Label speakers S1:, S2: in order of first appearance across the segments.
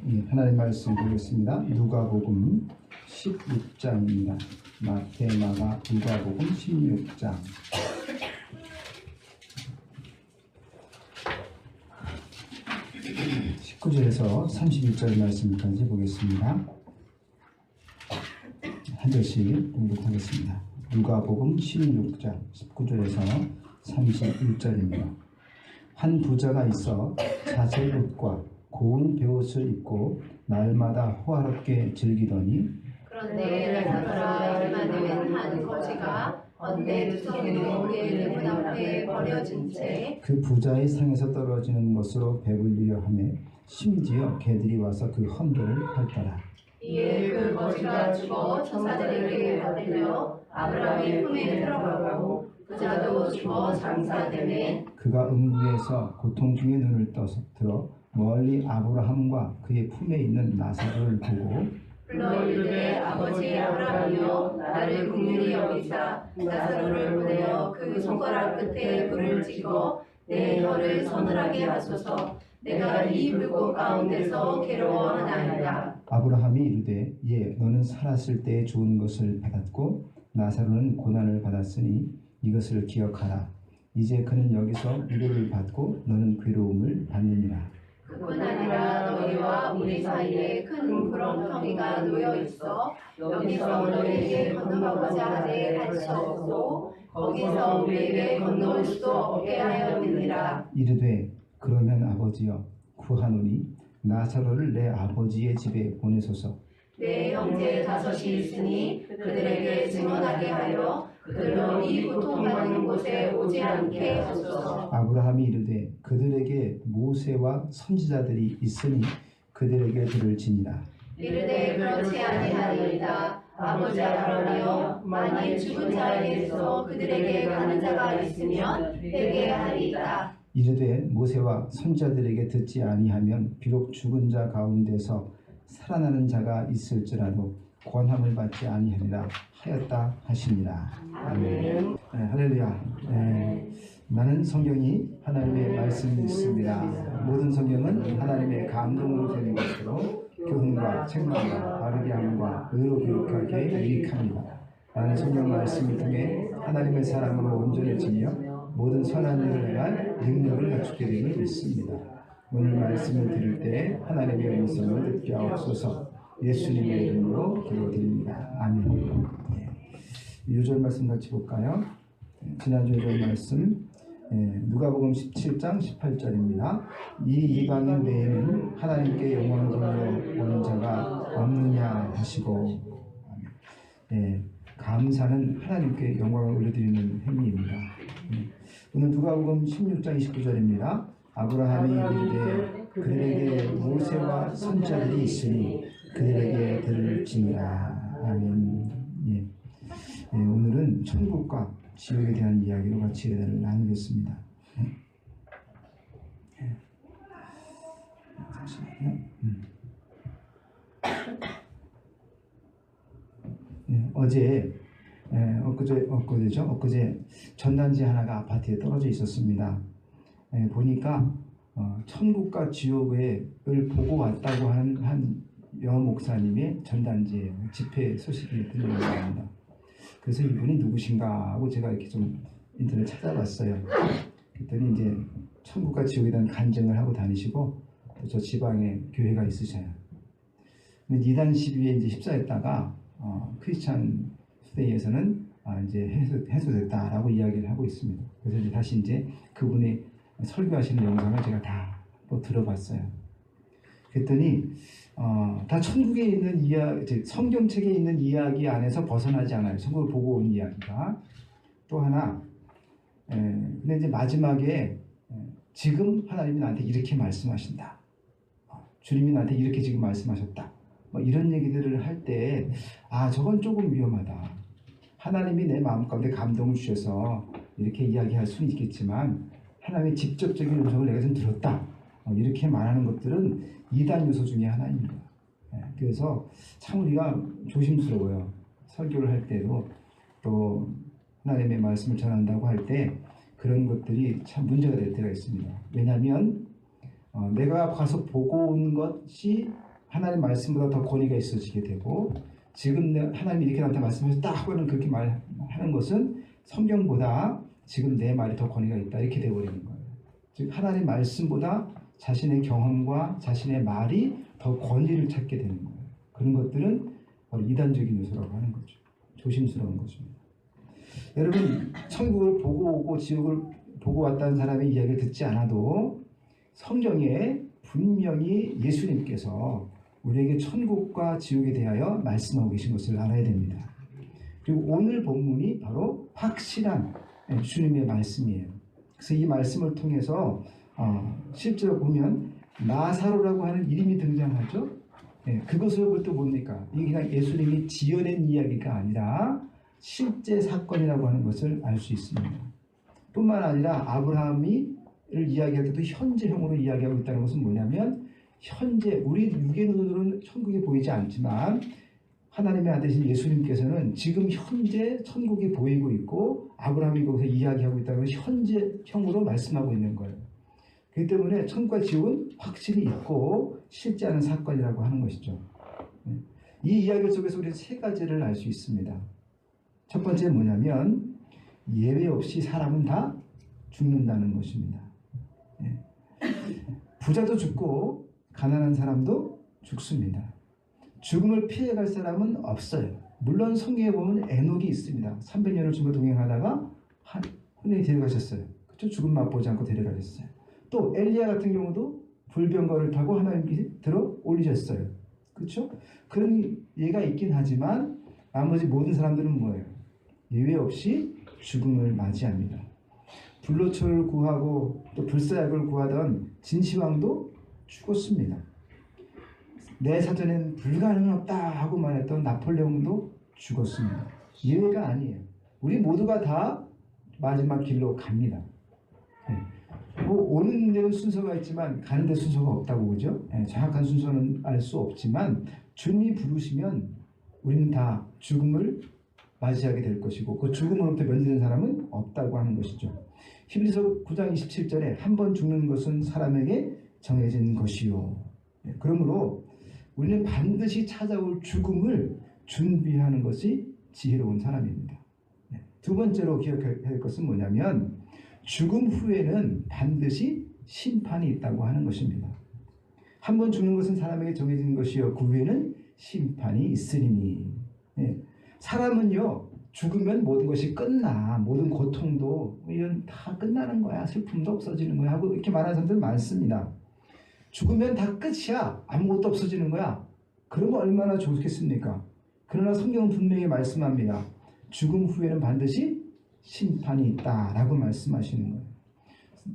S1: 하나님 말씀 보겠습니다. 누가복음 16장입니다. 마태, 마가, 누가복음 16장. 19절에서 31절 말씀까지 보겠습니다. 한 절씩 공독하겠습니다. 누가복음 16장 19절에서 31절입니다. 한 부자가 있어 자색 옷과 고운 베옷을 입고 날마다 호화롭게 즐기더니,
S2: 그런데 나사로라 얼마 되면 한 거지가 언제 두성으로 그의 문 앞에 버려진 채
S1: 그 부자의 상에서 떨어지는 것으로 배불리려 하며 심지어 개들이 와서 그 헌도를 핥더라.
S2: 이에 그 거지가 죽어 천사들에게 받들려 아브라함의 품에 들어가고 부자도 죽어 장사되매
S1: 그가 음부에서 고통 중에 눈을 들어 멀리 아브라함과 그의 품에 있는 나사로를 보고
S2: 불러 이르되 아버지 아브라함이여 나를 긍휼히 여기사 나사로를 보내어 그 손가락 끝에 불을 찍어 내 혀를 서늘하게 하소서. 내가 이 불꽃 가운데서 괴로워하나이다.
S1: 아브라함이 이르되 예 너는 살았을 때에 좋은 것을 받았고 나사로는 고난을 받았으니 이것을 기억하라. 이제 그는 여기서 위로를 받고 너는 괴로움을 받느니라.
S2: 그뿐 아니라 너희와 우리 사이에 큰 구렁텅이가 놓여 있어 여기서 너희에게 건너가고자 하되 할 수 없고 거기서 우리에게 건너올 수도 없게 하였느니라.
S1: 이르되 그러면 아버지여 구하노니 나사로를 내 아버지의 집에 보내소서.
S2: 내 형제 다섯이 있으니 그들에게 증언하게 하여 그들로 이 고통받는 곳에 오지 않게 하소서.
S1: 아브라함이 이르되 그들에게 모세와 선지자들이 있으니 그들에게 들을지니라.
S2: 이르되 그렇지 아니하리이다. 아버지 아브라함이여 만일 죽은 자에게서 그들에게 가는 자가 있으면 회개하리이다.
S1: 이르되 모세와 선지자들에게 듣지 아니하면 비록 죽은 자 가운데서 살아나는 자가 있을지라도 권함을 받지 아니하리라 하였다 하시니라. 아멘. 할렐루야. 나는 성경이 하나님의 말씀이 있습니다. 모든 성경은 하나님의 감동으로 되는 것으로 교훈과 책망과 바르게 함과 의로 교육하게 유익합니다. 나는 성경 말씀을 통해 하나님의 사랑으로 온전해지며 모든 선한 일을 행할 능력을 갖추게 됨을 믿습니다. 오늘 말씀을 들을 때 하나님의 음성을 듣게 하옵소서. 예수님의 이름으로 기도드립니다. 아멘. 요절 말씀 같이 볼까요? 지난주 요절 말씀 누가복음 17장 18절입니다. 이 이방인 외에는 하나님께 영광을 돌려 오는 자가 없느냐 하시고, 감사는 하나님께 영광을 올려드리는 행위입니다. 오늘 누가복음 16장 29절입니다. 아브라함이 이르되 그들에게 모세와 선지자들이 있으니 그들에게 들을지니라. 아멘. 오늘은 천국과 지옥에 대한 이야기로 같이 나누겠습니다. 잠시만요. 엊그제 전단지 하나가 아파트에 떨어져 있었습니다. 보니까 천국과 지옥을 보고 왔다고 하는 한 여목사님의 전단지예요. 집회 소식이 들려옵니다. 그래서 이분이 누구신가 하고 제가 이렇게 좀 인터넷 찾아봤어요. 그랬더니 이제 천국과 지옥에 대한 간증을 하고 다니시고 또 저 지방에 교회가 있으셔요. 근데 이단 시비에 이제 휩싸였다가 크리스찬 투데이에서는 이제 해소됐다라고 이야기를 하고 있습니다. 그래서 이제 다시 이제 그분이 설교하시는 영상을 제가 다 또 들어봤어요. 그랬더니 다 천국에 있는 이야기, 성경책에 있는 이야기 안에서 벗어나지 않아요. 천국을 보고 온 이야기가. 또 하나, 근데 이제 마지막에 지금 하나님이 나한테 이렇게 말씀하신다. 주님이 나한테 이렇게 지금 말씀하셨다. 뭐 이런 얘기들을 할 때, 저건 조금 위험하다. 하나님이 내 마음 가운데 감동을 주셔서 이렇게 이야기할 수는 있겠지만 하나님의 직접적인 음성을 내가 좀 들었다. 이렇게 말하는 것들은 이단 요소 중에 하나입니다. 그래서 참 우리가 조심스러워요. 설교를 할 때도 또 하나님의 말씀을 전한다고 할 때 그런 것들이 참 문제가 될 때가 있습니다. 왜냐하면 내가 가서 보고 온 것이 하나님 말씀보다 더 권위가 있어지게 되고, 지금 하나님이 이렇게 나한테 말씀해서 딱 하고는 그렇게 말하는 것은 성경보다 지금 내 말이 더 권위가 있다, 이렇게 되어버리는 거예요. 즉 하나님 말씀보다 자신의 경험과 자신의 말이 더 권위를 찾게 되는 거예요. 그런 것들은 바로 이단적인 요소라고 하는 거죠. 조심스러운 것입니다. 여러분, 천국을 보고 오고 지옥을 보고 왔다는 사람의 이야기를 듣지 않아도 성경에 분명히 예수님께서 우리에게 천국과 지옥에 대하여 말씀하고 계신 것을 알아야 됩니다. 그리고 오늘 본문이 바로 확실한 주님의 말씀이에요. 그래서 이 말씀을 통해서 실제로 보면 나사로라고 하는 이름이 등장하죠. 그것으로부터 뭡니까? 이게 그냥 예수님이 지어낸 이야기가 아니라 실제 사건이라고 하는 것을 알 수 있습니다. 뿐만 아니라 아브라함을 이야기할 때도 현재형으로 이야기하고 있다는 것은 뭐냐면, 현재 우리 육의 눈으로는 천국이 보이지 않지만 하나님의 아들이신 예수님께서는 지금 현재 천국이 보이고 있고 아브라함이 거기서 이야기하고 있다는 것을 현재형으로 말씀하고 있는 거예요. 그렇기 때문에 천국과 지옥은 확실히 있고 실제하는 사건이라고 하는 것이죠. 이 이야기 속에서 우리는 세 가지를 알 수 있습니다. 첫 번째 뭐냐면, 예외 없이 사람은 다 죽는다는 것입니다. 부자도 죽고 가난한 사람도 죽습니다. 죽음을 피해갈 사람은 없어요. 물론 성경에 보면 에녹이 있습니다. 300년을 주고 동행하다가 하늘에 데려가셨어요. 그렇죠? 죽음 맛보지 않고 데려가셨어요. 또 엘리야 같은 경우도 불병거를 타고 하나님께 들어 올리셨어요. 그렇죠? 그런 예가 있긴 하지만 나머지 모든 사람들은 뭐예요? 예외 없이 죽음을 맞이합니다. 불로초를 구하고 또 불사약을 구하던 진시황도 죽었습니다. 내 사전에는 불가능은 없다 하고 말했던 나폴레옹도 죽었습니다. 예외가 아니에요. 우리 모두가 다 마지막 길로 갑니다. 오는 데는 순서가 있지만 가는 데 순서가 없다고, 그죠? 정확한 순서는 알 수 없지만 주님이 부르시면 우리는 다 죽음을 맞이하게 될 것이고 그 죽음으로부터 면제된 사람은 없다고 하는 것이죠. 히브리서 9장 27절에 한 번 죽는 것은 사람에게 정해진 것이요. 그러므로 우리는 반드시 찾아올 죽음을 준비하는 것이 지혜로운 사람입니다. 두 번째로 기억해야 할 것은 뭐냐면, 죽음 후에는 반드시 심판이 있다고 하는 것입니다. 한 번 죽는 것은 사람에게 정해진 것이요 그 후에는 심판이 있으리니. 사람은요, 죽으면 모든 것이 끝나, 모든 고통도 이런 다 끝나는 거야, 슬픔도 없어지는 거야 하고 이렇게 말하는 사람들 많습니다. 죽으면 다 끝이야, 아무것도 없어지는 거야. 그러면 얼마나 좋겠습니까? 그러나 성경은 분명히 말씀합니다. 죽음 후에는 반드시 심판이 있다라고 말씀하시는 거예요.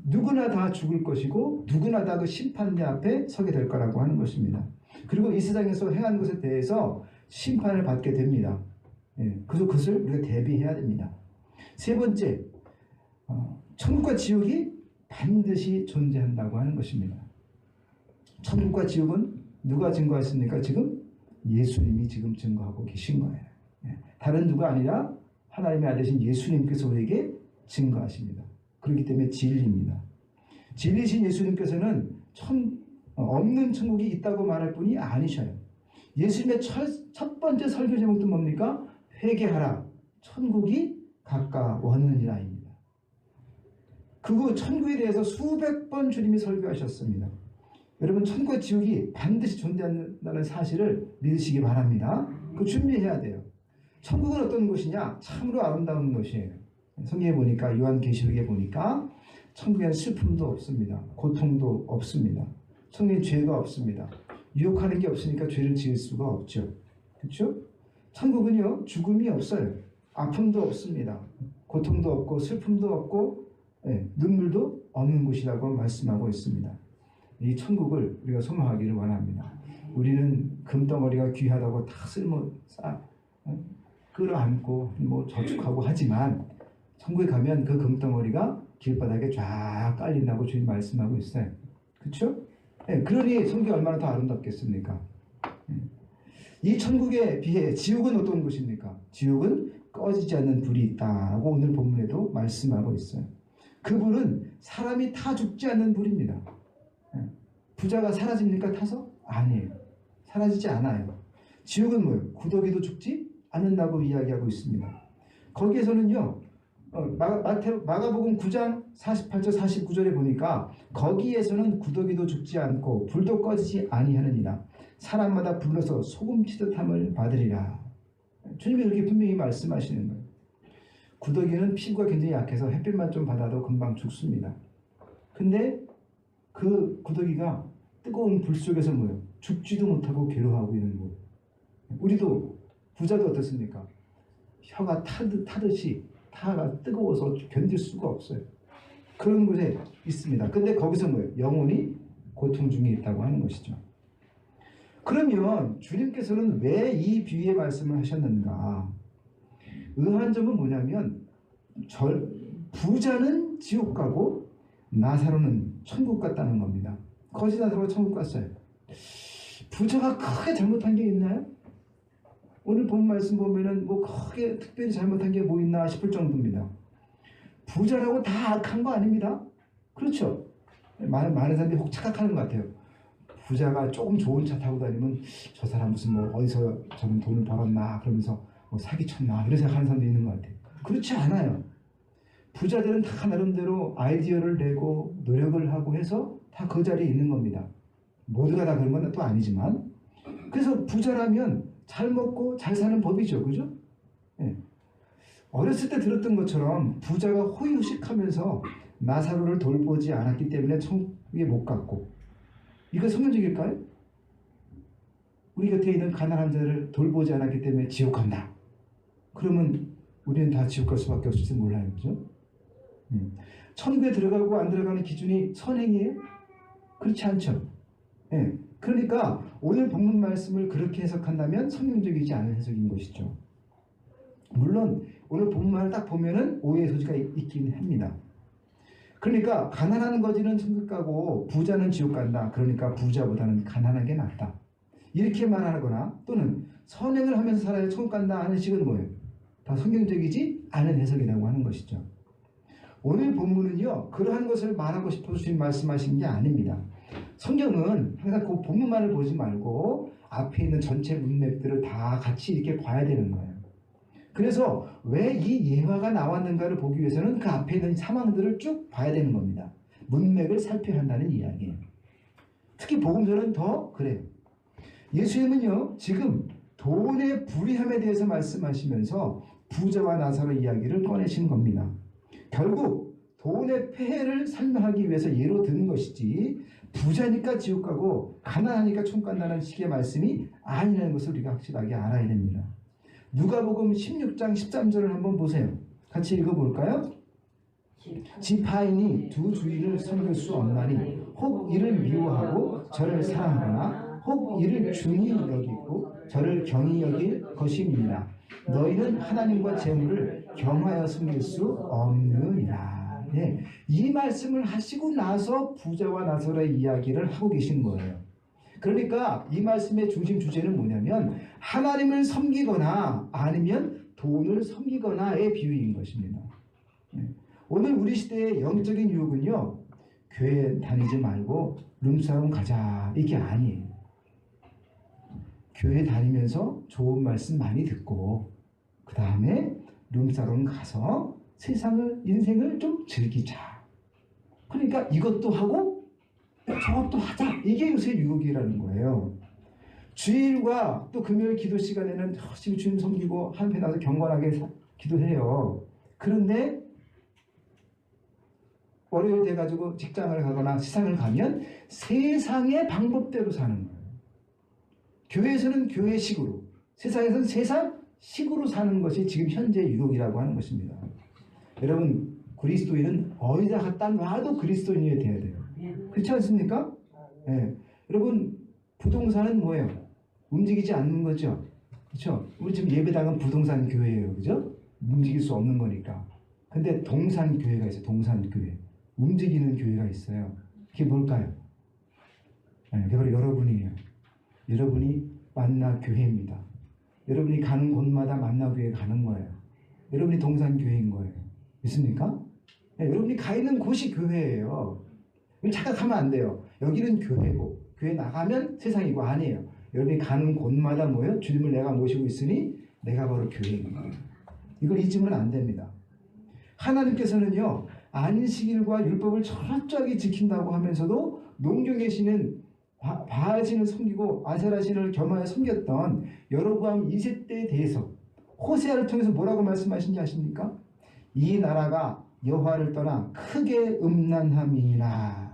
S1: 누구나 다 죽을 것이고 누구나 다 그 심판대 앞에 서게 될 거라고 하는 것입니다. 그리고 이 세상에서 행한 것에 대해서 심판을 받게 됩니다. 그래서 그것을 우리가 대비해야 됩니다. 세 번째, 천국과 지옥이 반드시 존재한다고 하는 것입니다. 천국과 지옥은 누가 증거했습니까? 지금 예수님이 지금 증거하고 계신 거예요. 다른 누가 아니라 하나님의 아들이신 예수님께서 우리에게 증거하십니다. 그렇기 때문에 진리입니다. 진리신 예수님께서는 없는 천국이 있다고 말할 뿐이 아니셔요. 예수님의 첫 번째 설교 제목도 뭡니까? 회개하라, 천국이 가까웠느니라입니다. 그 천국에 대해서 수백 번 주님이 설교하셨습니다. 여러분, 천국과 지옥이 반드시 존재한다는 사실을 믿으시기 바랍니다. 그 준비해야 돼요. 천국은 어떤 곳이냐? 참으로 아름다운 곳이에요. 성경에 보니까, 요한계시록에 보니까 천국에는 슬픔도 없습니다. 고통도 없습니다. 천국에 죄가 없습니다. 유혹하는 게 없으니까 죄를 지을 수가 없죠. 그렇죠? 천국은요, 죽음이 없어요. 아픔도 없습니다. 고통도 없고 슬픔도 없고 눈물도 없는 곳이라고 말씀하고 있습니다. 이 천국을 우리가 소망하기를 원합니다. 우리는 금덩어리가 귀하다고 다 끌어안고 저축하고 하지만 천국에 가면 그 금덩어리가 길바닥에 쫙 깔린다고 주님 말씀하고 있어요. 그렇죠? 그러니 성경이 얼마나 더 아름답겠습니까? 이 천국에 비해 지옥은 어떤 곳입니까? 지옥은 꺼지지 않는 불이 있다고 오늘 본문에도 말씀하고 있어요. 그 불은 사람이 타 죽지 않는 불입니다. 부자가 사라집니까? 타서? 아니에요. 사라지지 않아요. 지옥은 뭐예요? 구더기도 죽지 않는다고 이야기하고 있습니다. 거기에서는요, 마가복음 9장 48절 49절에 보니까 거기에서는 구더기도 죽지 않고 불도 꺼지지 아니하느니라. 사람마다 불러서 소금 치듯함을 받으리라. 주님이 그렇게 분명히 말씀하시는 거예요. 구더기는 피부가 굉장히 약해서 햇빛만 좀 받아도 금방 죽습니다. 근데 그 구더기가 뜨거운 불 속에서 뭐예요? 죽지도 못하고 괴로워하고 있는 거예요. 우리도 부자도 어떻습니까? 혀가 타듯이 타가 뜨거워서 견딜 수가 없어요. 그런 곳에 있습니다. 근데 거기서 뭐예요? 영혼이 고통 중에 있다고 하는 것이죠. 그러면 주님께서는 왜 이 비유의 말씀을 하셨는가? 의아한 점은 뭐냐면 부자는 지옥 가고 나사로는 천국 갔다는 겁니다. 거지 나사로가 천국 갔어요. 부자가 크게 잘못한 게 있나요? 오늘 본 말씀 보면은 뭐 크게 특별히 잘못한 게 뭐 있나 싶을 정도입니다. 부자라고 다 악한 거 아닙니다. 그렇죠? 많은 사람들이 혹 착각하는 것 같아요. 부자가 조금 좋은 차 타고 다니면 저 사람 무슨 뭐 어디서 저는 돈을 벌었나 그러면서 뭐 사기쳤나 이런 생각하는 사람도 있는 것 같아요. 그렇지 않아요. 부자들은 다 나름대로 아이디어를 내고 노력을 하고 해서 다 그 자리에 있는 겁니다. 모두가 다 그런 건 또 아니지만, 그래서 부자라면 잘 먹고 잘 사는 법이죠. 그죠? 네. 어렸을 때 들었던 것처럼 부자가 호의호식하면서 나사로를 돌보지 않았기 때문에 천국에 못 갔고, 이거 성경적일까요? 우리 곁에 있는 가난한 자를 돌보지 않았기 때문에 지옥 간다. 그러면 우리는 다 지옥 갈 수밖에 없을지 몰라요. 그죠? 천국에 들어가고 안 들어가는 기준이 선행이에요? 그렇지 않죠. 예. 그러니까 오늘 본문 말씀을 그렇게 해석한다면 성경적이지 않은 해석인 것이죠. 물론 오늘 본문을 딱 보면은 오해의 소지가 있긴 합니다. 그러니까 가난한 거지는 천국 가고 부자는 지옥 간다. 그러니까 부자보다는 가난한 게 낫다. 이렇게 말하거나 또는 선행을 하면서 살아야 천국 간다 하는 식은 뭐예요? 다 성경적이지 않은 해석이라고 하는 것이죠. 오늘 본문은요, 그러한 것을 말하고 싶어서 주님 말씀하신 게 아닙니다. 성경은 항상 그 본문만을 보지 말고 앞에 있는 전체 문맥들을 다 같이 이렇게 봐야 되는 거예요. 그래서 왜 이 예화가 나왔는가를 보기 위해서는 그 앞에 있는 상황들을 쭉 봐야 되는 겁니다. 문맥을 살펴야 한다는 이야기예요. 특히 복음서는 더 그래요. 예수님은요, 지금 돈의 불의함에 대해서 말씀하시면서 부자와 나사로 이야기를 꺼내신 겁니다. 결국 돈의 폐해를 설명하기 위해서 예로 드는 것이지 부자니까 지옥 가고 가난하니까 천국 간다는 식의 말씀이 아니라는 것을 우리가 확실하게 알아야 됩니다. 누가복음 16장 13절을 한번 보세요. 같이 읽어볼까요? 지파인이 두 주인을 섬길 수 없나니 혹 이를 미워하고 저를 사랑하거나 혹 이를 중히 여기고 저를 경히 여길 것입니다. 너희는 하나님과 재물을 경하여 섬길 수 없느니라. 네. 이 말씀을 하시고 나서 부자와 나사로의 이야기를 하고 계신 거예요. 그러니까 이 말씀의 중심 주제는 뭐냐면 하나님을 섬기거나 아니면 돈을 섬기거나의 비유인 것입니다. 네. 오늘 우리 시대의 영적인 유혹은요, 교회 다니지 말고 룸사롱 가자 이게 아니에요. 교회 다니면서 좋은 말씀 많이 듣고 그 다음에 룸사롱 가서 인생을 좀 즐기자. 그러니까 이것도 하고 저것도 하자. 이게 요새 유혹이라는 거예요. 주일과 또 금요일 기도 시간에는 열심히 주님 섬기고 한편 나서 경건하게 기도해요. 그런데 월요일 돼가지고 직장을 가거나 시상을 가면 세상의 방법대로 사는 거예요. 교회에서는 교회식으로, 세상에서는 세상식으로 사는 것이 지금 현재 유혹이라고 하는 것입니다. 여러분, 그리스도인은 어디다 갖다 놔도 그리스도인이 돼야 돼요. 그렇지 않습니까? 네. 여러분, 부동산은 뭐예요? 움직이지 않는 거죠. 그렇죠? 우리 지금 예배당은 부동산 교회예요. 그죠? 움직일 수 없는 거니까. 근데 동산 교회가 있어요. 동산 교회. 움직이는 교회가 있어요. 그게 뭘까요? 네, 그게 바로 여러분이에요. 여러분이 만나 교회입니다. 여러분이 가는 곳마다 만나 교회 가는 거예요. 여러분이 동산 교회인 거예요. 믿습니까? 네, 여러분이 가 있는 곳이 교회예요. 착각하면 안 돼요. 여기는 교회고 교회 나가면 세상이고 아니에요. 여러분이 가는 곳마다 뭐예요? 주님을 내가 모시고 있으니 내가 바로 교회인 거예요. 이걸 잊으면 안 됩니다. 하나님께서는요, 안식일과 율법을 철저하게 지킨다고 하면서도 농경에 계시는 바알 신을 섬기고 아세라 신을 겸하여 섬겼던 여로보암 2세대에 대해서 호세아를 통해서 뭐라고 말씀하신지 아십니까? 이 나라가 여호와를 떠나 크게 음란함이니라.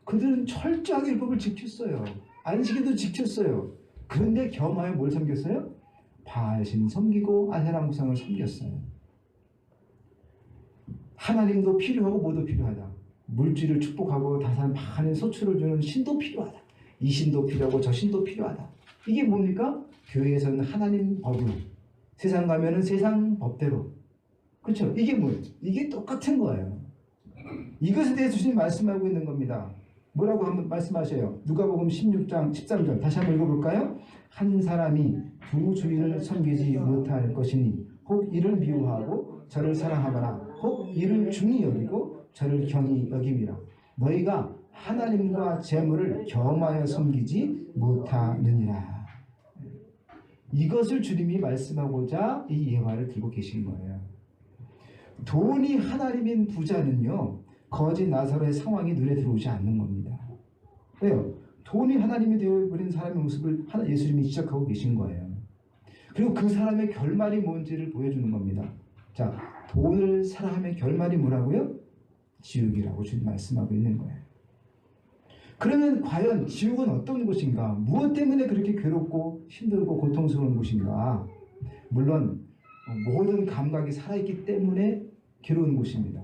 S1: 그들은 철저하게 율법을 지켰어요. 안식일도 지켰어요. 그런데 겸하여 뭘 섬겼어요? 바알 신 섬기고 아세라 우상을 섬겼어요. 하나님도 필요하고 뭐도 필요하다. 물질을 축복하고 다산 많은 소출을 주는 신도 필요하다. 이 신도 필요하고 저 신도 필요하다. 이게 뭡니까? 교회에서는 하나님 법으로, 세상 가면은 세상 법대로. 그렇죠? 이게 뭐예요? 이게 똑같은 거예요. 이것에 대해서 주님 말씀하고 있는 겁니다. 뭐라고 한번 말씀하셔요? 누가복음 16장 13절 다시 한번 읽어볼까요? 한 사람이 두 주인을 섬기지 못할 것이니 혹 이를 미워하고 저를 사랑하거나 혹 이를 중히 여기고 저를 경히 여김이라. 너희가 하나님과 재물을 겸하여 섬기지 못하느니라. 이것을 주님이 말씀하고자 이 예화를 들고 계신 거예요. 돈이 하나님인 부자는요, 거짓 나사로의 상황이 눈에 들어오지 않는 겁니다. 왜요? 돈이 하나님이 되어버린 사람의 모습을 예수님이 지적하고 계신 거예요. 그리고 그 사람의 결말이 뭔지를 보여주는 겁니다. 자, 돈을 사랑하면 결말이 뭐라고요? 지옥이라고 주님 말씀하고 있는 거예요. 그러면 과연 지옥은 어떤 곳인가? 무엇 때문에 그렇게 괴롭고 힘들고 고통스러운 곳인가? 물론 모든 감각이 살아있기 때문에 괴로운 곳입니다.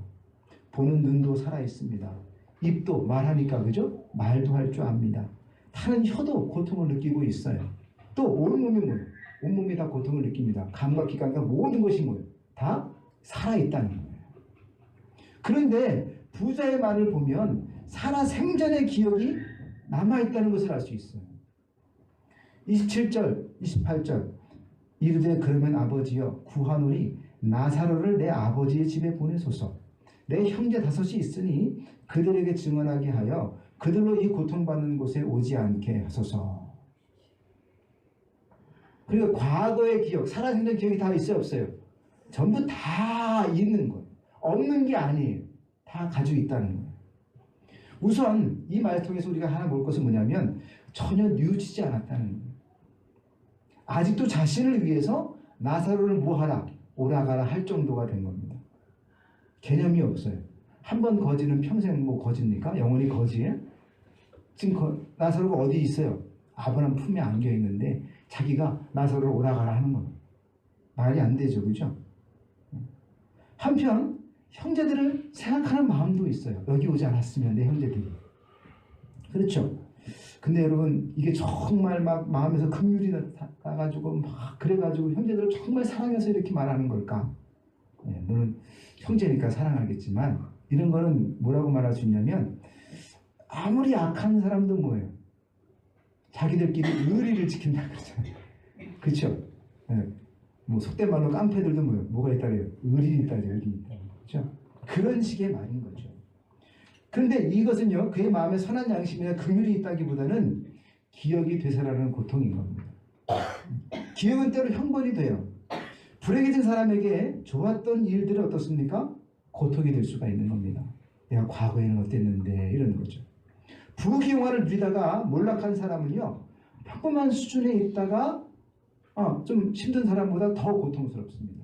S1: 보는 눈도 살아있습니다. 입도 말하니까, 그죠? 말도 할 줄 압니다. 타는 혀도 고통을 느끼고 있어요. 또 온몸이 뭐예요? 온몸이 다 고통을 느낍니다. 감각기관과 모든 것이 뭐예요? 다 살아있다는 거예요. 그런데 부자의 말을 보면 살아 생전의 기억이 남아있다는 것을 알 수 있어요. 27절, 28절 이르되 그러면 아버지여 구하노니 나사로를 내 아버지의 집에 보내소서. 내 형제 다섯이 있으니 그들에게 증언하게 하여 그들로 이 고통받는 곳에 오지 않게 하소서. 그리고 과거의 기억, 살아생전 기억이 다 있어요, 없어요? 전부 다 있는 거예요. 없는 게 아니에요. 다 가지고 있다는 거예요. 우선 이 말 통해서 우리가 하나 볼 것은 뭐냐면 전혀 뉘우치지 않았다는 거예요. 아직도 자신을 위해서 나사로를 뭐하라, 오라가라 할 정도가 된 겁니다. 개념이 없어요. 한 번 거지는 평생 뭐 거지입니까? 영원히 거지예요? 지금 나사로가 어디 있어요? 아브라함 품에 안겨 있는데 자기가 나사로를 오라가라 하는 겁니다. 말이 안 되죠, 그죠? 한편 형제들을 생각하는 마음도 있어요. 여기 오지 않았으면 내 형제들이. 그렇죠? 근데 여러분 이게 정말 막 마음에서 긍휼이 나가지고 막 그래가지고 형제들을 정말 사랑해서 이렇게 말하는 걸까? 네, 물론 형제니까 사랑하겠지만 이런 거는 뭐라고 말할 수 있냐면 아무리 악한 사람도 뭐예요? 자기들끼리 의리를 지킨다 그러잖아요. 그렇죠? 네. 뭐 속된 말로 깡패들도 뭐예요? 뭐가 있다래요? 의리 있다, 의리 있다. 그렇죠? 그런 식의 말인 거죠. 그런데 이것은요, 그의 마음에 선한 양심이나 긍휼이 있다기보다는 기억이 되살아나는 고통인 겁니다. 기억은 때로 형벌이 돼요. 불행해진 사람에게 좋았던 일들이 어떻습니까? 고통이 될 수가 있는 겁니다. 내가 과거에는 어땠는데 이런 거죠. 부귀영화를 누리다가 몰락한 사람은요, 평범한 수준에 있다가 좀 힘든 사람보다 더 고통스럽습니다.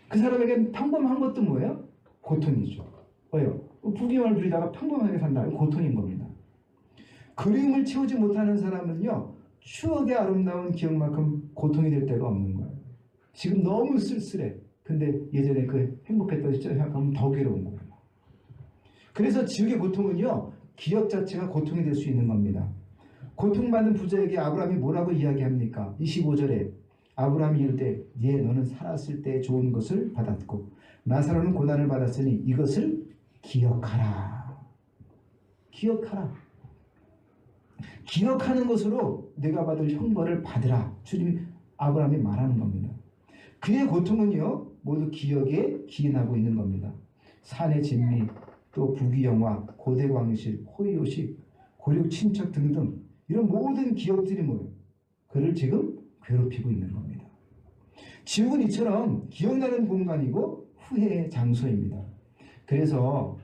S1: 그 사람에겐 평범한 것도 뭐예요? 고통이죠. 왜요? 부귀영화를 누리다가 평범하게 산다. 고통인 겁니다. 그리움을 채우지 못하는 사람은요, 추억의 아름다운 기억만큼 고통이 될 때가 없는 거예요. 지금 너무 쓸쓸해. 근데 예전에 그 행복했던 시절 생각하면 더 괴로운 거예요. 그래서 지옥의 고통은요, 기억 자체가 고통이 될 수 있는 겁니다. 고통받는 부자에게 아브라함이 뭐라고 이야기합니까? 25절에 아브라함이 이르되 예 너는 살았을 때 좋은 것을 받았고 나사로는 고난을 받았으니 이것을 기억하라. 기억하라. 기억하는 것으로 내가 받을 형벌을 받으라. 주님이 아브라함이 말하는 겁니다. 그의 고통은요 모두 기억에 기인하고 있는 겁니다. 산의 진미, 또 부귀영화, 고대광실, 호의호식, 고륙 친척 등등 이런 모든 기업들이 뭐예요? 그를 지금 괴롭히고 있는 겁니다. 지옥은 이처럼 기억나는 공간이고 후회의 장소입니다. 그래서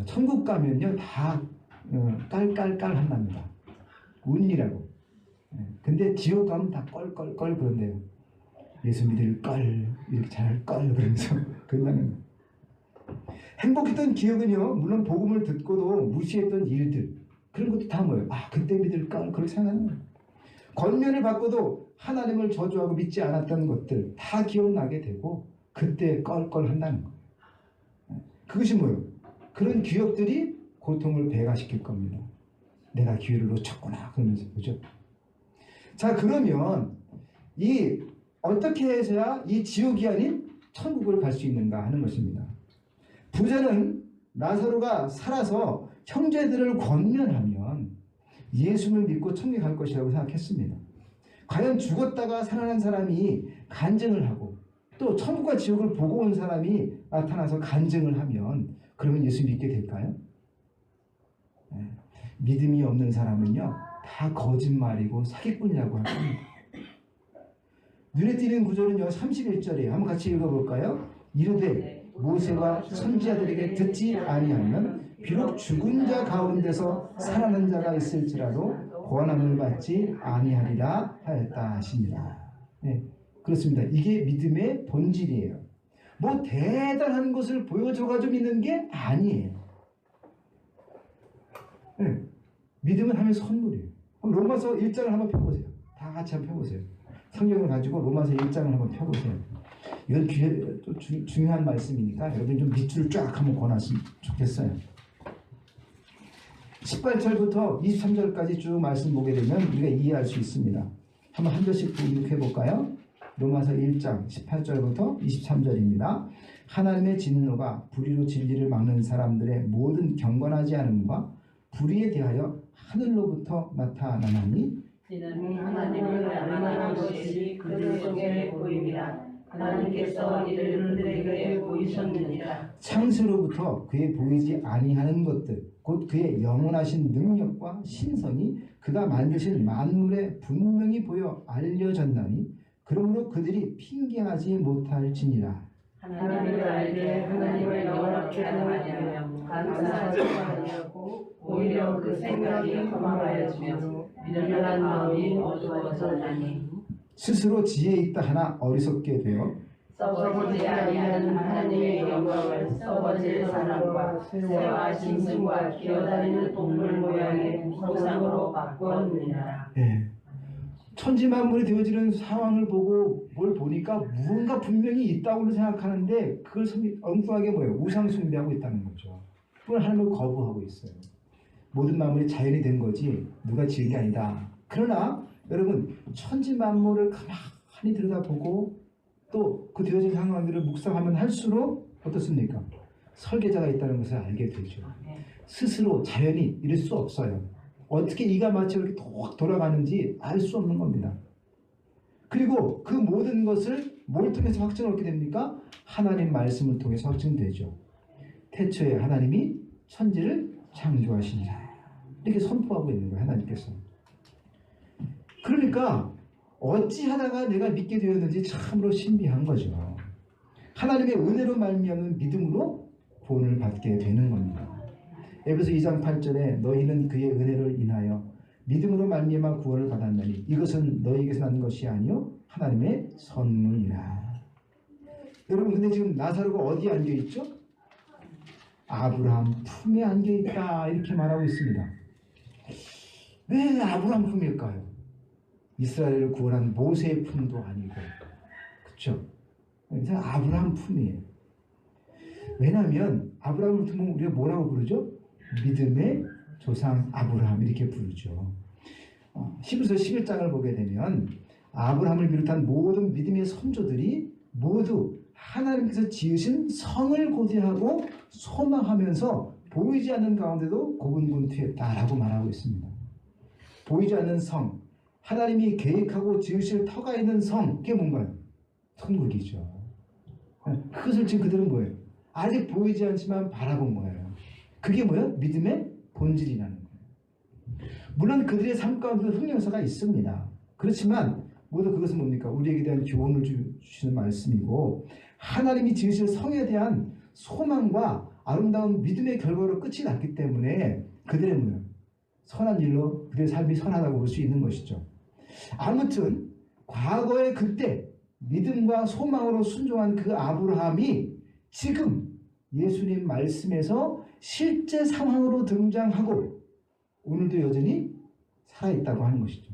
S1: 천국 가면요 다 깔깔깔 한답니다. 운이라고. 근데 지옥 가면 다 껄껄껄 그런대요. 예수 믿을 걸 이렇게 잘 걸 그러면서 그런다는 거예요. 행복했던 기억은요 물론 복음을 듣고도 무시했던 일들 그런 것도 다 뭐예요? 아 그때 믿을 걸 그렇게 생각하는 거예요. 권면을 받고도 하나님을 저주하고 믿지 않았던 것들 다 기억나게 되고 그때 껄껄 한다는 거예요. 그것이 뭐예요? 그런 기억들이 고통을 배가시킬 겁니다. 내가 기회를 놓쳤구나 그러면서 그죠? 자 그러면 이 어떻게 해서야 이 지옥이 아닌 천국을 갈 수 있는가 하는 것입니다. 부자는 나사로가 살아서 형제들을 권면하면 예수를 믿고 천국에 갈 것이라고 생각했습니다. 과연 죽었다가 살아난 사람이 간증을 하고 또 천국과 지옥을 보고 온 사람이 나타나서 간증을 하면 그러면 예수 믿게 될까요? 믿음이 없는 사람은요 다 거짓말이고 사기꾼이라고 할 겁니다. 눈에 띄는 구절은요 31절이에요. 한번 같이 읽어볼까요? 이르되 모세와 선지자들에게 듣지 아니하면 비록 죽은 자 가운데서 살아난 자가 있을지라도 권함을 받지 아니하리라 하였다 하십니다. 네, 그렇습니다. 이게 믿음의 본질이에요. 뭐 대단한 것을 보여줘가지고 믿는 게 아니에요. 네, 믿음은 하면 선물이에요. 로마서 1장을 한번 펴보세요. 다 같이 한번 펴보세요. 성경을 가지고 로마서 1장을 한번 펴보세요. 이건 또 중요한 말씀이니까 여러분 좀 밑줄을 쫙 한번 권했으면 좋겠어요. 18절부터 23절까지 쭉 말씀 보게 되면 우리가 이해할 수 있습니다. 한번 한 절씩 교육해 볼까요? 로마서 1장 18절부터 23절입니다. 하나님의 진노가 불의로 진리를 막는 사람들의 모든 경건하지 않음과 불의에 대하여 하늘로부터 나타나나니
S2: 이는 하나님을 닮아난 것이 그들 속에 보입니다. 하나님께서 이를 그들에게 보이셨느니라.
S1: 창세로부터 그의 보이지 아니하는 것들 곧 그의 영원하신 능력과 신성이 그가 만드신 만물에 분명히 보여 알려졌나니 그러므로 그들이 핑계하지 못할지니라.
S2: 하나님을 알되 하나님을 영원하게 아니하며 감사하지 아니하고 오히려 그 생각이 허망하여지며 미련한 마음이 어두워졌나니
S1: 스스로 지혜 있다 하나 어리석게 되어
S2: 썩어지지 아니하는 하나님의 영광을 썩어질 사람과 새와 짐승과 기어다니는 동물 모양의 우상으로 바꾸었느니라.
S1: 예. 천지만물이 되어지는 상황을 보고 뭘 보니까 무언가 분명히 있다고 생각하는데 그걸 엉뚱하게 뭐예요? 우상 숭배하고 있다는 거죠. 그걸 하나님을 거부하고 있어요. 모든 만물이 자연이 된 거지 누가 지은 게 아니다. 그러나 여러분 천지만물을 가만히 들여다보고 또 그 되어진 상황들을 묵상하면 할수록 어떻습니까? 설계자가 있다는 것을 알게 되죠. 스스로 자연이 이럴 수 없어요. 어떻게 이가 마치 이렇게 톡 돌아가는지 알 수 없는 겁니다. 그리고 그 모든 것을 뭘 통해서 확증을 얻게 됩니까? 하나님 말씀을 통해서 확증되죠. 태초에 하나님이 천지를 창조하시니라. 이렇게 선포하고 있는 거예요. 하나님께서. 그러니까 어찌하다가 내가 믿게 되었는지 참으로 신비한 거죠. 하나님의 은혜로 말미암은 믿음으로 구원을 받게 되는 겁니다. 에베소 2장 8절에 너희는 그의 은혜를 인하여 믿음으로 말미암아 구원을 받았나니 이것은 너희에게서 난 것이 아니요 하나님의 선물이라. 여러분 근데 지금 나사로가 어디에 안겨있죠? 아브라함 품에 안겨있다 이렇게 말하고 있습니다. 왜 아브라함 품일까요? 이스라엘을 구원한 모세의 품도 아니고 그렇죠? 그래서 아브라함 품이에요. 왜냐하면 아브라함을 두면 우리가 뭐라고 부르죠? 믿음의 조상 아브라함 이렇게 부르죠. 히브리서 11장을 보게 되면 아브라함을 비롯한 모든 믿음의 선조들이 모두 하나님께서 지으신 성을 고대하고 소망하면서 보이지 않는 가운데도 고군분투했다라고 말하고 있습니다. 보이지 않는 성, 하나님이 계획하고 지으실 터가 있는 성, 그게 뭔가요? 천국이죠. 그것을 지금 그들은 뭐예요? 아직 보이지 않지만 바라본 거예요. 그게 뭐예요? 믿음의 본질이라는 거예요. 물론 그들의 삶 가운데도 흑령사가 있습니다. 그렇지만 모두 그것은 뭡니까? 우리에게 대한 교훈을 주시는 말씀이고 하나님이 지으실 성에 대한 소망과 아름다운 믿음의 결과로 끝이 났기 때문에 그들의 뭐예요? 선한 일로 그들의 삶이 선하다고 볼 수 있는 것이죠. 아무튼 과거의 그때 믿음과 소망으로 순종한 그 아브라함이 지금 예수님 말씀에서 실제 상황으로 등장하고 오늘도 여전히 살아있다고 하는 것이죠.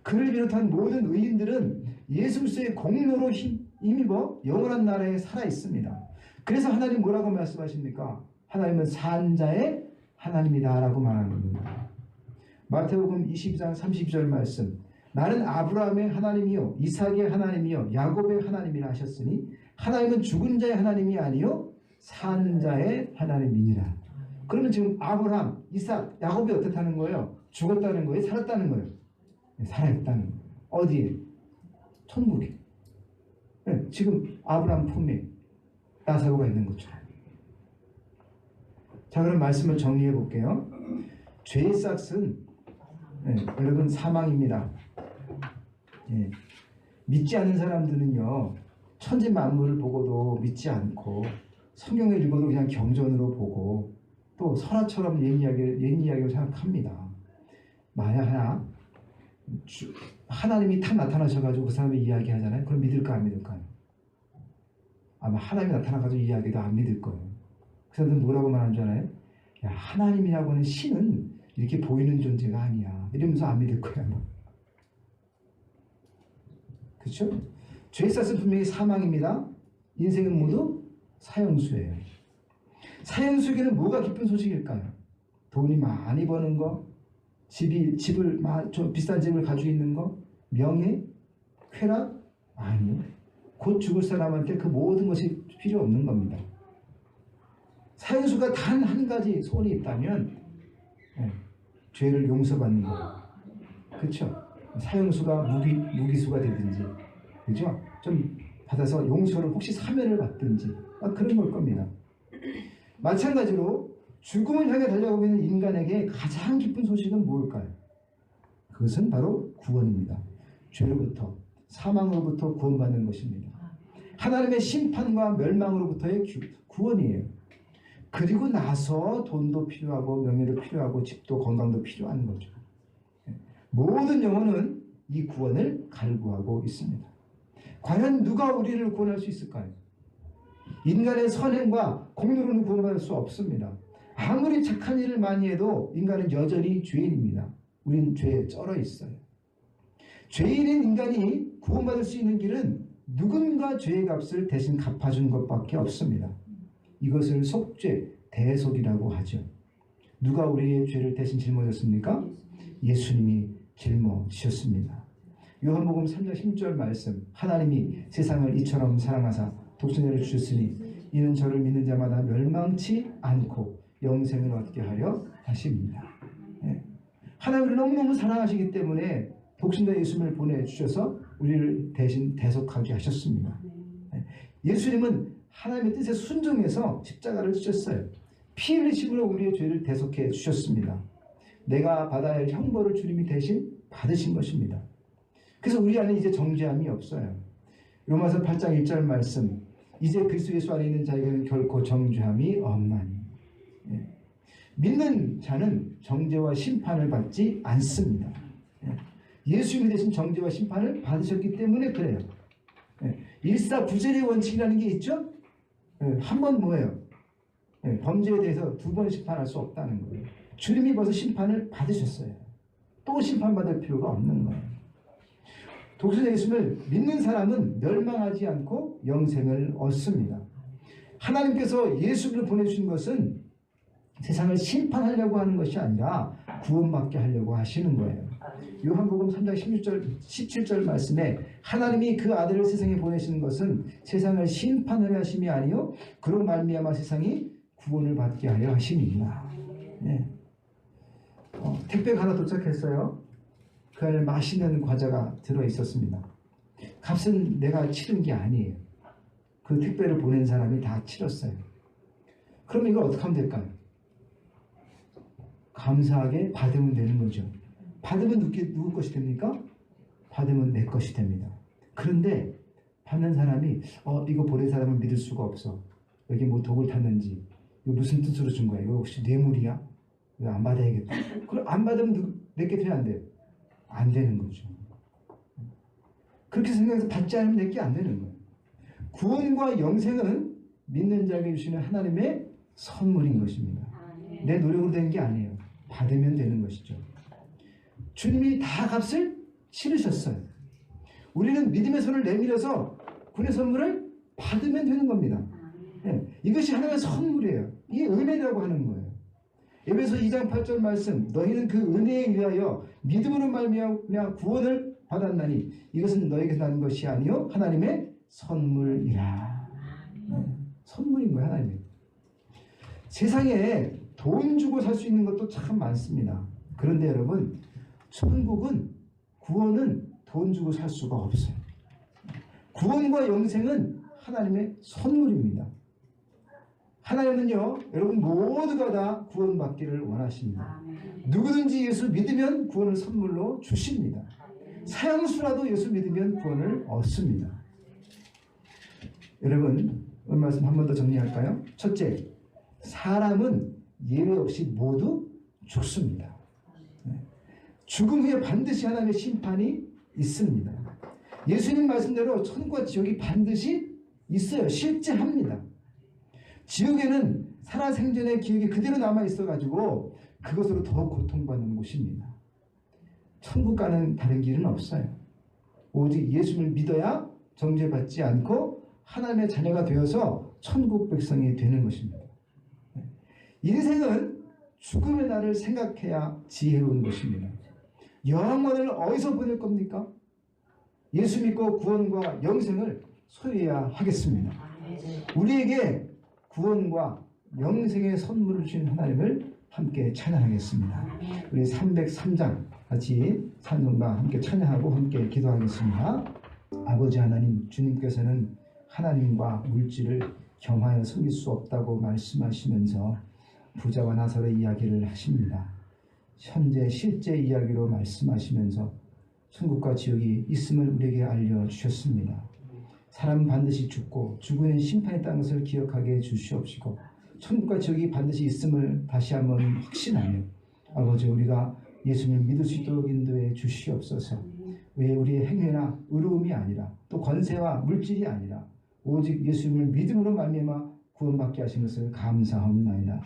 S1: 그를 비롯한 모든 의인들은 예수 그리스도의 공로로 힘입어 영원한 나라에 살아있습니다. 그래서 하나님 뭐라고 말씀하십니까? 하나님은 산자의 하나님이다라고 말하는 겁니다. 마태복음 22장 32절 말씀, 나는 아브라함의 하나님이요 이삭의 하나님이요 야곱의 하나님이라 하셨으니 하나님은 죽은 자의 하나님이 아니요 산자의 하나님이니라. 그러면 지금 아브라함, 이삭, 야곱이 어떻다는 거예요? 죽었다는 거예요? 살았다는 거예요? 살아있다는 거예요. 어디에? 천국에. 네, 지금 아브라함 품에 나사로가 있는 것처럼. 자, 그럼 말씀을 정리해 볼게요. 죄의 싹은 여러분 사망입니다. 믿지 않는 사람들은요 천지 만물을 보고도 믿지 않고 성경을 읽어도 그냥 경전으로 보고 또 설화처럼 옛 이야기를 생각합니다. 만약 하나님이 딱 나타나셔가지고 그 사람이 이야기하잖아요. 그럼 믿을까 안 믿을까요? 아마 하나님이 나타나가지고 이야기도 안 믿을 거예요. 그 사람들은 뭐라고 말하는 줄 알아요? 야, 하나님이라고 하는 신은 이렇게 보이는 존재가 아니야. 이러면서 안 믿을 거야. 그렇죠? 죄의 싹은 분명히 사망입니다. 인생은 모두 사형수예요. 사형수에게는 뭐가 기쁜 소식일까요? 돈이 많이 버는 거, 좀 비싼 집을 가지고 있는 거, 명예, 쾌락? 아니요. 곧 죽을 사람한테 그 모든 것이 필요 없는 겁니다. 사형수가 단 한 가지 소원이 있다면 죄를 용서받는 거예요. 그렇죠? 사형수가 무기수가 되든지, 그죠? 좀 받아서 용서를 혹시 사면을 받든지 그런 걸 겁니다. 마찬가지로 죽음을 향해 달려가고 있는 인간에게 가장 기쁜 소식은 무엇일까요? 그것은 바로 구원입니다. 죄로부터 사망으로부터 구원받는 것입니다. 하나님의 심판과 멸망으로부터의 구원이에요. 그리고 나서 돈도 필요하고 명예도 필요하고 집도 건강도 필요한 거죠. 모든 영혼은 이 구원을 갈구하고 있습니다. 과연 누가 우리를 구원할 수 있을까요? 인간의 선행과 공로로는 구원받을 수 없습니다. 아무리 착한 일을 많이 해도 인간은 여전히 죄인입니다. 우린 죄에 쩔어 있어요. 죄인인 인간이 구원받을 수 있는 길은 누군가 죄의 값을 대신 갚아준 것밖에 없습니다. 이것을 속죄, 대속이라고 하죠. 누가 우리의 죄를 대신 짊어졌습니까? 예수님이 짊어지셨습니다. 요한복음 3장 16절 말씀, 하나님이 세상을 이처럼 사랑하사 독생자를 주셨으니 이는 저를 믿는 자마다 멸망치 않고 영생을 얻게 하려 하십니다. 하나님을 너무너무 사랑하시기 때문에 독생자 예수님을 보내주셔서 우리를 대신 대속하게 하셨습니다. 예수님은 하나님의 뜻에 순종해서 십자가를 지셨어요. 피 흘리심으로 우리의 죄를 대속해 주셨습니다. 내가 받아야 할 형벌을 주님이 대신 받으신 것입니다. 그래서 우리 안에 이제 정죄함이 없어요. 로마서 8장 1절 말씀, 이제 그리스도 예수 안에 있는 자에게는 결코 정죄함이 없나니. 믿는 자는 정죄와 심판을 받지 않습니다. 예수님이 대신 정죄와 심판을 받으셨기 때문에 그래요. 일사부재의 원칙이라는 게 있죠. 한 번 뭐예요? 범죄에 대해서 두 번 심판할 수 없다는 거예요. 주님이 벌써 심판을 받으셨어요. 또 심판받을 필요가 없는 거예요. 독생자 예수를 믿는 사람은 멸망하지 않고 영생을 얻습니다. 하나님께서 예수를 보내주신 것은 세상을 심판하려고 하는 것이 아니라 구원받게 하려고 하시는 거예요. 요한복음 3장 17절 말씀에 하나님이 그 아들을 세상에 보내시는 것은 세상을 심판하려 하심이 아니요 그로 말미암아 세상이 구원을 받게 하려 하심이니라. 택배가 하나 도착했어요. 그 안에 맛있는 과자가 들어있었습니다. 값은 내가 치른 게 아니에요. 그 택배를 보낸 사람이 다 치렀어요. 그러면 이걸 어떻게 하면 될까요? 감사하게 받으면 되는 거죠. 받으면 누구 것이 됩니까? 받으면 내 것이 됩니다. 그런데 받는 사람이 이거 보낸 사람을 믿을 수가 없어. 여기 뭐 독을 탔는지 이거 무슨 뜻으로 준 거야? 이거 혹시 뇌물이야? 이거 안 받아야겠다. 그럼 안 받으면 내게 돼야 안 돼요? 안 되는 거죠. 그렇게 생각해서 받지 않으면 내게 안 되는 거예요. 구원과 영생은 믿는 자에게 주시는 하나님의 선물인 것입니다. 내 노력으로 된 게 아니에요. 받으면 되는 것이죠. 주님이 다 값을 치르셨어요. 우리는 믿음의 손을 내밀어서 구원의 선물을 받으면 되는 겁니다. 네, 이것이 하나님의 선물이에요. 이게 은혜라고 하는 거예요. 에베소 2장 8절 말씀, 너희는 그 은혜에 의하여 믿음으로 말미암아 구원을 받았나니 이것은 너희에게서 난 것이 아니요 하나님의 선물이라. 선물인 거예요. 하나님. 세상에 돈 주고 살 수 있는 것도 참 많습니다. 그런데 여러분, 천국은, 구원은 돈 주고 살 수가 없어요. 구원과 영생은 하나님의 선물입니다. 하나님은요, 여러분 모두가 다 구원받기를 원하십니다. 누구든지 예수 믿으면 구원을 선물로 주십니다. 사형수라도 예수 믿으면 구원을 얻습니다. 여러분, 오늘 말씀 한 번 더 정리할까요? 첫째, 사람은 예외 없이 모두 죽습니다. 죽음 후에 반드시 하나님의 심판이 있습니다. 예수님 말씀대로 천국과 지옥이 반드시 있어요. 실제합니다. 지옥에는 살아생전의 기억이 그대로 남아있어가지고 그것으로 더 고통받는 곳입니다. 천국 가는 다른 길은 없어요. 오직 예수를 믿어야 정죄받지 않고 하나님의 자녀가 되어서 천국 백성이 되는 것입니다. 인생은 죽음의 날을 생각해야 지혜로운 것입니다. 영원을 어디서 보낼 겁니까? 예수 믿고 구원과 영생을 소유해야 하겠습니다. 우리에게 구원과 영생의 선물을 주신 하나님을 함께 찬양하겠습니다. 우리 303장 같이 찬송과 함께 찬양하고 함께 기도하겠습니다. 아버지 하나님, 주님께서는 하나님과 물질을 겸하여 섬길 수 없다고 말씀하시면서 부자와 나사로의 이야기를 하십니다. 현재 실제 이야기로 말씀하시면서 천국과 지옥이 있음을 우리에게 알려주셨습니다. 사람은 반드시 죽고 죽으면 심판이 있다는 것을 기억하게 해주시옵시고 천국과 지옥이 반드시 있음을 다시 한번 확신하며 아버지 우리가 예수님을 믿을 수 있도록 인도해 주시옵소서. 왜 우리의 행위나 의로움이 아니라 또 권세와 물질이 아니라 오직 예수님을 믿음으로 말미암아 구원받게 하신 것을 감사합니다.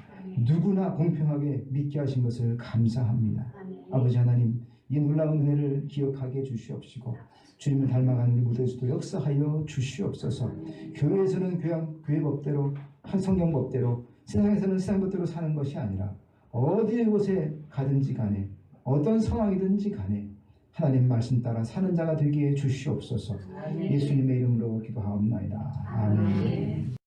S1: 누구나 공평하게 믿게 하신 것을 감사합니다. 아버지 하나님, 이 놀라운 은혜를 기억하게 해주시옵시고 주님을 닮아가는 우리 무대에서도 역사하여 주시옵소서. 교회에서는 교회 법대로, 한 성경 법대로, 세상에서는 세상 법대로 사는 것이 아니라 어디 곳에 가든지 간에 어떤 상황이든지 간에 하나님 말씀 따라 사는 자가 되게 해 주시옵소서. 예수님의 이름으로 기도하옵나이다. 아멘.